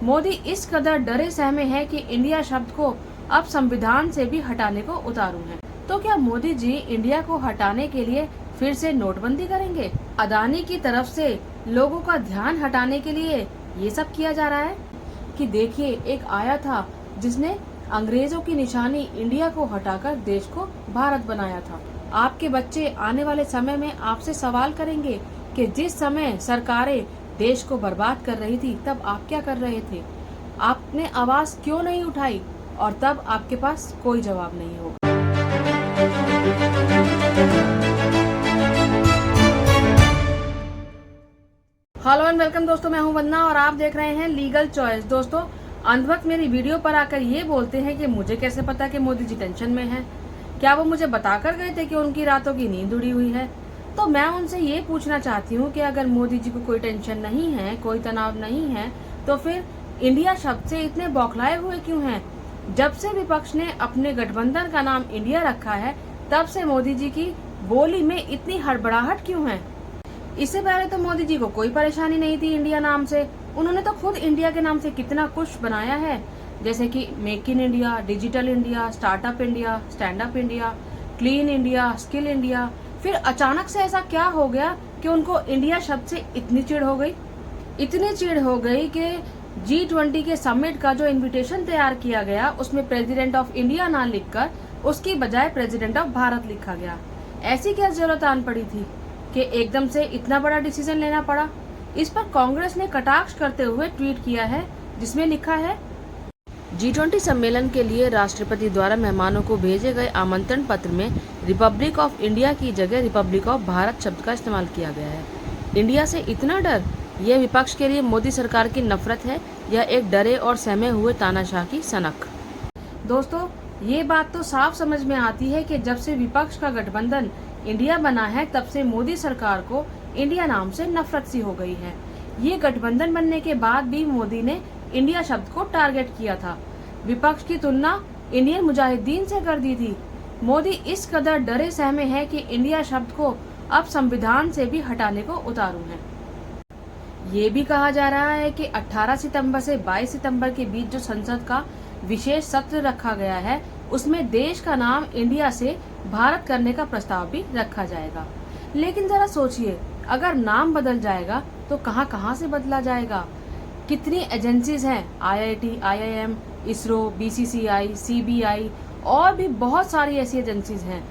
मोदी इस कदर डरे सहमे हैं कि इंडिया शब्द को अब संविधान से भी हटाने को उतारू हैं। तो क्या मोदी जी इंडिया को हटाने के लिए फिर से नोटबंदी करेंगे? अदानी की तरफ से लोगों का ध्यान हटाने के लिए ये सब किया जा रहा है कि देखिए, एक आया था जिसने अंग्रेजों की निशानी इंडिया को हटाकर देश को भारत बनाया था। आपके बच्चे आने वाले समय में आपसे सवाल करेंगे कि जिस समय सरकारें देश को बर्बाद कर रही थी तब आप क्या कर रहे थे, आपने आवाज क्यों नहीं उठाई, और तब आपके पास कोई जवाब नहीं होगा। हेलो एंड वेलकम दोस्तों, मैं हूं वंदना और आप देख रहे हैं लीगल चॉइस। दोस्तों, अंत वक्त मेरी वीडियो पर आकर ये बोलते हैं कि मुझे कैसे पता कि मोदी जी टेंशन में हैं? क्या वो मुझे बताकर गए थे कि उनकी रातों की नींद उड़ी हुई है? तो मैं उनसे ये पूछना चाहती हूँ कि अगर मोदी जी को कोई टेंशन नहीं है, कोई तनाव नहीं है, तो फिर इंडिया शब्द से इतने बौखलाए हुए क्यों हैं? जब से विपक्ष ने अपने गठबंधन का नाम इंडिया रखा है, तब से मोदी जी की बोली में इतनी हड़बड़ाहट क्यों है? इससे पहले तो मोदी जी को कोई परेशानी नहीं थी इंडिया नाम से। उन्होंने तो खुद इंडिया के नाम से कितना कुछ बनाया है, जैसे कि make in India, digital India, startup India, stand up India, clean India, skill India. फिर अचानक से ऐसा क्या हो गया कि उनको इंडिया शब्द से इतनी चिढ़ हो गई? इतनी चिढ़ हो गई कि G20 के समिट का जो इनविटेशन तैयार किया गया, उसमें प्रेसिडेंट ऑफ इंडिया ना लिखकर उसकी बजाय प्रेसिडेंट ऑफ भारत लिखा गया। ऐसी क्या जरूरत आन पड़ी थी कि एकदम से इतना बड़ा डिसीजन लेना पड़ा? इस पर कांग्रेस ने कटाक्ष करते हुए ट्वीट किया है, जिसमें लिखा है, G20 सम्मेलन के लिए राष्ट्रपति द्वारा मेहमानों को भेजे गए आमंत्रण पत्र में रिपब्लिक ऑफ इंडिया की जगह रिपब्लिक ऑफ भारत शब्द का इस्तेमाल किया गया है। इंडिया से इतना डर, यह विपक्ष के लिए मोदी सरकार की नफरत है या एक डरे और सहमे हुए तानाशाह की सनक? दोस्तों, ये बात तो साफ समझ में आती है कि जब से विपक्ष का गठबंधन इंडिया बना है, तब से मोदी सरकार को इंडिया नाम से नफरत सी हो गई है। ये गठबंधन बनने के बाद भी मोदी ने इंडिया शब्द को टारगेट किया था। विपक्ष की तुलना इंडियन मुजाहिदीन से कर दी थी। मोदी इस कदर डरे सहमे हैं कि इंडिया शब्द को अब संविधान से भी हटाने को उतारू हैं। ये भी कहा जा रहा है कि 18 सितंबर से 22 सितंबर के बीच जो संसद का विशेष सत्र रखा गया है, उसमें देश का नाम इंडिया से भारत करने का प्रस्ताव भी रखा जाएगा। लेकिन जरा सोचिए, अगर नाम बदल जाएगा तो कहां कहां से बदला जाएगा? कितनी एजेंसीज हैं, IIT, IIM, ISRO, BCCI, CBI और भी बहुत सारी ऐसी एजेंसीज हैं।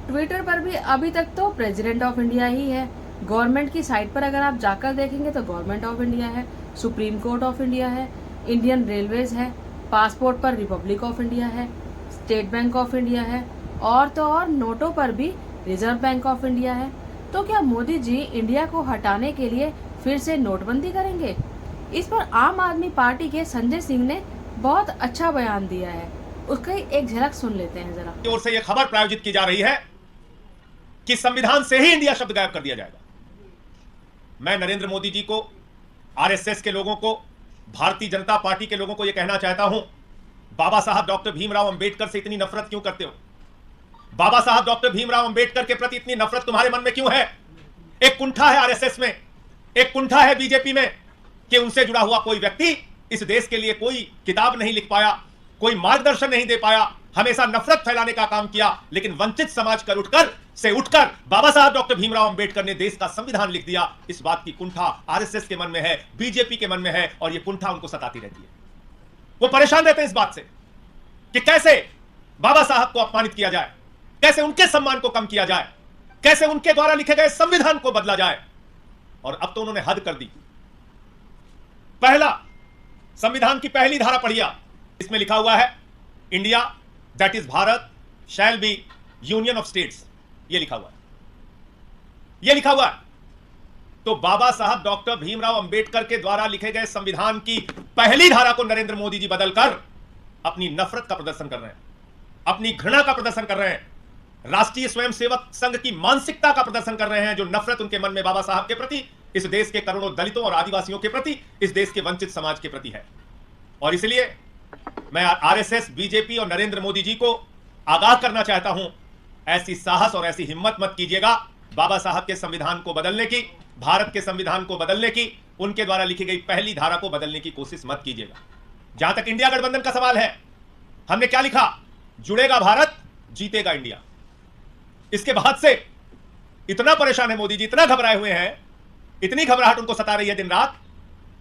ट्विटर पर भी अभी तक तो प्रेसिडेंट ऑफ इंडिया ही है। गवर्नमेंट की साइट पर अगर आप जाकर देखेंगे तो गवर्नमेंट ऑफ इंडिया है, सुप्रीम कोर्ट ऑफ इंडिया है, इंडियन रेलवेज है, पासपोर्ट पर रिपब्लिक ऑफ इंडिया है, स्टेट बैंक ऑफ इंडिया है, और तो और नोटों पर भी रिजर्व बैंक ऑफ इंडिया है। तो क्या मोदी जी इंडिया को हटाने के लिए फिर से नोटबंदी करेंगे? इस पर आम आदमी पार्टी के संजय सिंह ने बहुत अच्छा बयान दिया है, उसका एक झलक सुन लेते हैं जरा। ओर से यह खबर प्रायोजित की जा रही है कि संविधान से ही इंडिया शब्द गायब कर दिया जाएगा। मैं नरेंद्र मोदी जी को, RSS के लोगों को, भारतीय जनता पार्टी के लोगों को यह कहना चाहता हूं, बाबा साहब डॉक्टर भीमराव अंबेडकर से इतनी नफरत क्यों करते हो? बाबा साहब डॉक्टर भीमराव अंबेडकर के प्रति इतनी नफरत तुम्हारे मन में क्यों है? एक कुंठा है RSS में, एक कुंठा है बीजेपी में कि उनसे जुड़ा हुआ कोई व्यक्ति इस देश के लिए कोई किताब नहीं लिख पाया, कोई मार्गदर्शन नहीं दे पाया, हमेशा नफरत फैलाने का काम किया। लेकिन वंचित समाज कर उठकर बाबा साहब डॉक्टर भीमराव अंबेडकर ने देश का संविधान लिख दिया। इस बात की कुंठा RSS के मन में है, बीजेपी के मन में है, और यह कुंठा उनको सताती रहती है। वो परेशान रहते हैं इस बात से कि कैसे बाबा साहब को अपमानित किया जाए, कैसे उनके सम्मान को कम किया जाए, कैसे उनके द्वारा लिखे गए संविधान को बदला जाए। और अब तो उन्होंने हद कर दी। पहला, संविधान की पहली धारा पढ़िया, इसमें लिखा हुआ है, India that is Bharat shall be union of states. ये लिखा हुआ है, ये लिखा हुआ है। तो बाबा साहब डॉक्टर भीमराव अंबेडकर के द्वारा लिखे गए संविधान की पहली धारा को नरेंद्र मोदी जी बदलकर अपनी नफरत का प्रदर्शन कर रहे हैं, अपनी घृणा का प्रदर्शन कर रहे हैं, राष्ट्रीय स्वयंसेवक संघ की मानसिकता का प्रदर्शन कर रहे हैं, जो नफरत उनके मन में बाबा साहब के प्रति, इस देश के करोड़ों दलितों और आदिवासियों के प्रति, इस देश के वंचित समाज के प्रति है। और इसलिए मैं RSS, बीजेपी और नरेंद्र मोदी जी को आगाह करना चाहता हूं, ऐसी साहस और ऐसी हिम्मत मत कीजिएगा बाबा साहब के संविधान को बदलने की, भारत के संविधान को बदलने की, उनके द्वारा लिखी गई पहली धारा को बदलने की कोशिश मत कीजिएगा। जहां तक इंडिया गठबंधन का सवाल है, हमने क्या लिखा? जुड़ेगा भारत, जीतेगा इंडिया। इसके बाद से इतना परेशान है मोदी जी, इतना घबराए हुए हैं, इतनी घबराहट उनको सता रही है दिन रात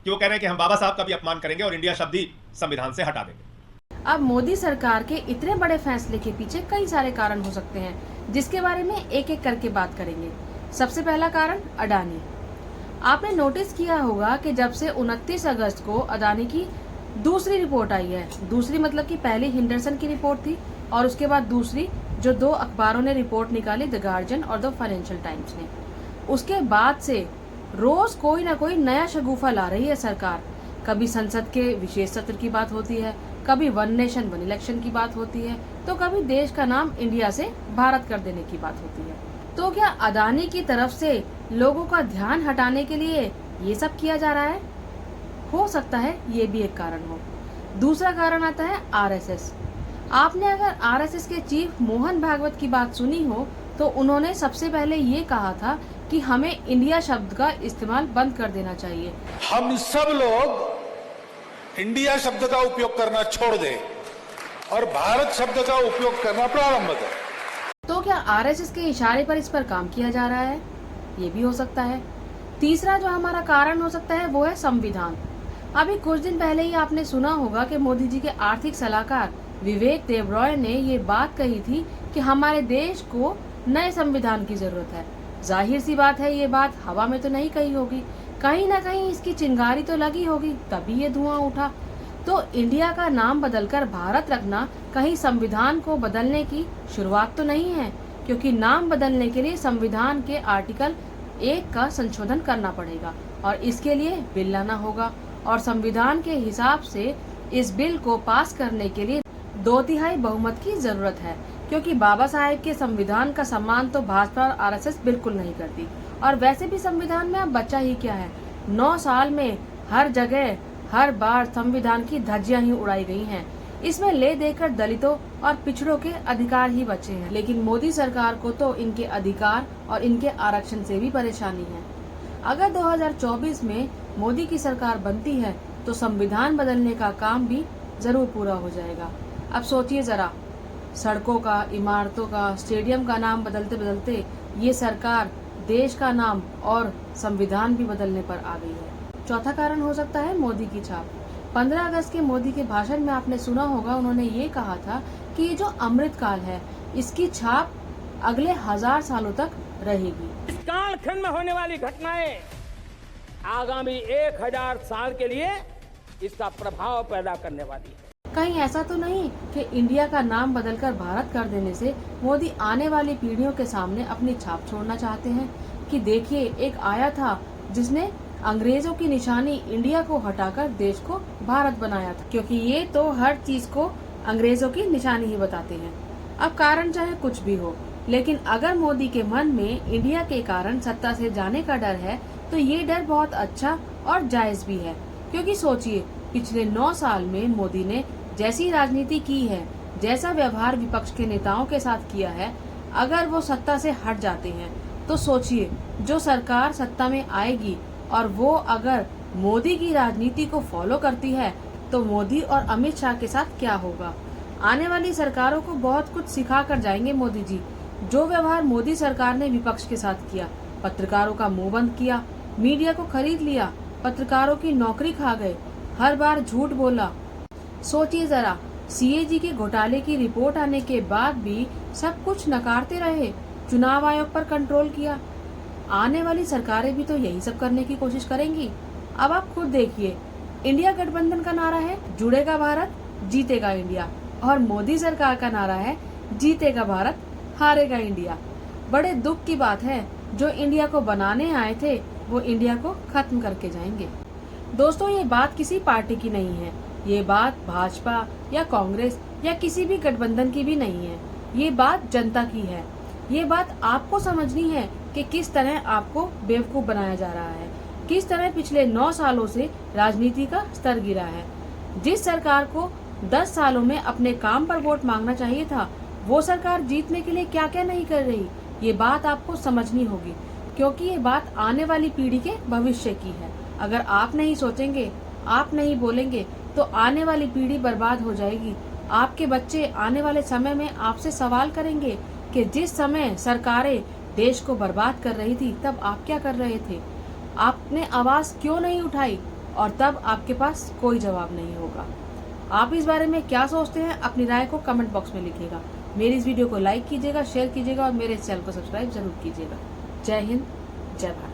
कि वो कह रहे हैं कि हम बाबा साहब का भी अपमान करेंगे और इंडिया शब्द ही संविधान से हटा देंगे। अब मोदी सरकार के इतने बड़े फैसले के पीछे कई सारे कारण हो सकते हैं, जिसके बारे में एक एक करके बात करेंगे। सबसे पहला कारण अडानी। आपने नोटिस किया होगा कि जब से 29 अगस्त को अडानी की दूसरी रिपोर्ट आई है, दूसरी मतलब कि पहली हिंडरसन की रिपोर्ट थी और उसके बाद दूसरी जो 2 अखबारों ने रिपोर्ट निकाली, द गार्जियन और द फाइनेंशियल टाइम्स ने, उसके बाद से रोज कोई ना कोई नया शगुफा ला रही है सरकार। कभी संसद के विशेष सत्र की बात होती है, कभी वन नेशन वन इलेक्शन की बात होती है, तो कभी देश का नाम इंडिया से भारत कर देने की बात होती है। तो क्या अडानी की तरफ से लोगों का ध्यान हटाने के लिए ये सब किया जा रहा है? हो सकता है ये भी एक कारण हो। दूसरा कारण आता है आरएसएस। आपने अगर आरएसएस के चीफ मोहन भागवत की बात सुनी हो तो उन्होंने सबसे पहले ये कहा था कि हमें इंडिया शब्द का इस्तेमाल बंद कर देना चाहिए। हम सब लोग इंडिया शब्द का उपयोग करना छोड़ दें और भारत शब्द का उपयोग करना प्रारंभ करें। तो क्या आरएसएस के इशारे पर इस पर काम किया जा रहा है? ये भी हो सकता है। तीसरा जो हमारा कारण हो सकता है वो है संविधान। अभी कुछ दिन पहले ही आपने सुना होगा कि मोदी जी के आर्थिक सलाहकार विवेक देबरॉय ने ये बात कही थी कि हमारे देश को नए संविधान की जरूरत है। जाहिर सी बात है, ये बात हवा में तो नहीं कही होगी, कहीं ना कहीं इसकी चिंगारी तो लगी होगी, तभी ये धुआं उठा। तो इंडिया का नाम बदलकर भारत रखना कहीं संविधान को बदलने की शुरुआत तो नहीं है, क्योंकि नाम बदलने के लिए संविधान के आर्टिकल 1 का संशोधन करना पड़ेगा और इसके लिए बिल लाना होगा और संविधान के हिसाब से इस बिल को पास करने के लिए 2/3 बहुमत की जरूरत है, क्योंकि बाबा साहेब के संविधान का सम्मान तो भाजपा और आरएसएस बिल्कुल नहीं करती। और वैसे भी संविधान में अब बचा ही क्या है, 9 साल में हर जगह हर बार संविधान की धज्जियां ही उड़ाई गई हैं। इसमें ले देकर दलितों और पिछड़ों के अधिकार ही बचे हैं, लेकिन मोदी सरकार को तो इनके अधिकार और इनके आरक्षण से भी परेशानी है। अगर 2024 में मोदी की सरकार बनती है तो संविधान बदलने का काम भी जरूर पूरा हो जाएगा। अब सोचिए जरा, सड़कों का, इमारतों का, स्टेडियम का नाम बदलते बदलते ये सरकार देश का नाम और संविधान भी बदलने पर आ गई है। चौथा कारण हो सकता है मोदी की छाप। 15 अगस्त के मोदी के भाषण में आपने सुना होगा, उन्होंने ये कहा था कि ये जो अमृत काल है इसकी छाप अगले 1000 सालों तक रहेगी। इस कालखंड में होने वाली घटनाएं आगामी 1000 साल के लिए इसका प्रभाव पैदा करने वाली है। कहीं ऐसा तो नहीं कि इंडिया का नाम बदलकर भारत कर देने से मोदी आने वाली पीढ़ियों के सामने अपनी छाप छोड़ना चाहते हैं कि देखिए, एक आया था जिसने अंग्रेजों की निशानी इंडिया को हटाकर देश को भारत बनाया था, क्योंकि ये तो हर चीज को अंग्रेजों की निशानी ही बताते हैं। अब कारण चाहे कुछ भी हो, लेकिन अगर मोदी के मन में इंडिया के कारण सत्ता से जाने का डर है तो ये डर बहुत अच्छा और जायज भी है, क्योंकि सोचिए, पिछले 9 साल में मोदी ने जैसी राजनीति की है, जैसा व्यवहार विपक्ष के नेताओं के साथ किया है, अगर वो सत्ता से हट जाते हैं तो सोचिए जो सरकार सत्ता में आएगी और वो अगर मोदी की राजनीति को फॉलो करती है तो मोदी और अमित शाह के साथ क्या होगा। आने वाली सरकारों को बहुत कुछ सिखा कर जाएंगे मोदी जी। जो व्यवहार मोदी सरकार ने विपक्ष के साथ किया, पत्रकारों का मुंह बंद किया, मीडिया को खरीद लिया, पत्रकारों की नौकरी खा गए, हर बार झूठ बोला। सोचिए जरा, सीएजी के घोटाले की रिपोर्ट आने के बाद भी सब कुछ नकारते रहे, चुनाव आयोग पर कंट्रोल किया। आने वाली सरकारें भी तो यही सब करने की कोशिश करेंगी। अब आप खुद देखिए, इंडिया गठबंधन का नारा है जुड़ेगा भारत, जीतेगा इंडिया, और मोदी सरकार का नारा है जीतेगा भारत, हारेगा इंडिया। बड़े दुख की बात है, जो इंडिया को बनाने आए थे वो इंडिया को खत्म करके जाएंगे। दोस्तों, ये बात किसी पार्टी की नहीं है, ये बात भाजपा या कांग्रेस या किसी भी गठबंधन की भी नहीं है, ये बात जनता की है। ये बात आपको समझनी है कि किस तरह आपको बेवकूफ बनाया जा रहा है, किस तरह पिछले 9 सालों से राजनीति का स्तर गिरा है। जिस सरकार को 10 सालों में अपने काम पर वोट मांगना चाहिए था, वो सरकार जीतने के लिए क्या क्या नहीं कर रही, ये बात आपको समझनी होगी, क्योंकि ये बात आने वाली पीढ़ी के भविष्य की है। अगर आप नहीं सोचेंगे, आप नहीं बोलेंगे तो आने वाली पीढ़ी बर्बाद हो जाएगी। आपके बच्चे आने वाले समय में आपसे सवाल करेंगे कि जिस समय सरकारें देश को बर्बाद कर रही थी तब आप क्या कर रहे थे, आपने आवाज क्यों नहीं उठाई, और तब आपके पास कोई जवाब नहीं होगा। आप इस बारे में क्या सोचते हैं, अपनी राय को कमेंट बॉक्स में लिखिएगा। मेरी इस वीडियो को लाइक कीजिएगा, शेयर कीजिएगा और मेरे इस चैनल को सब्सक्राइब जरूर कीजिएगा। जय हिंद, जय भारत।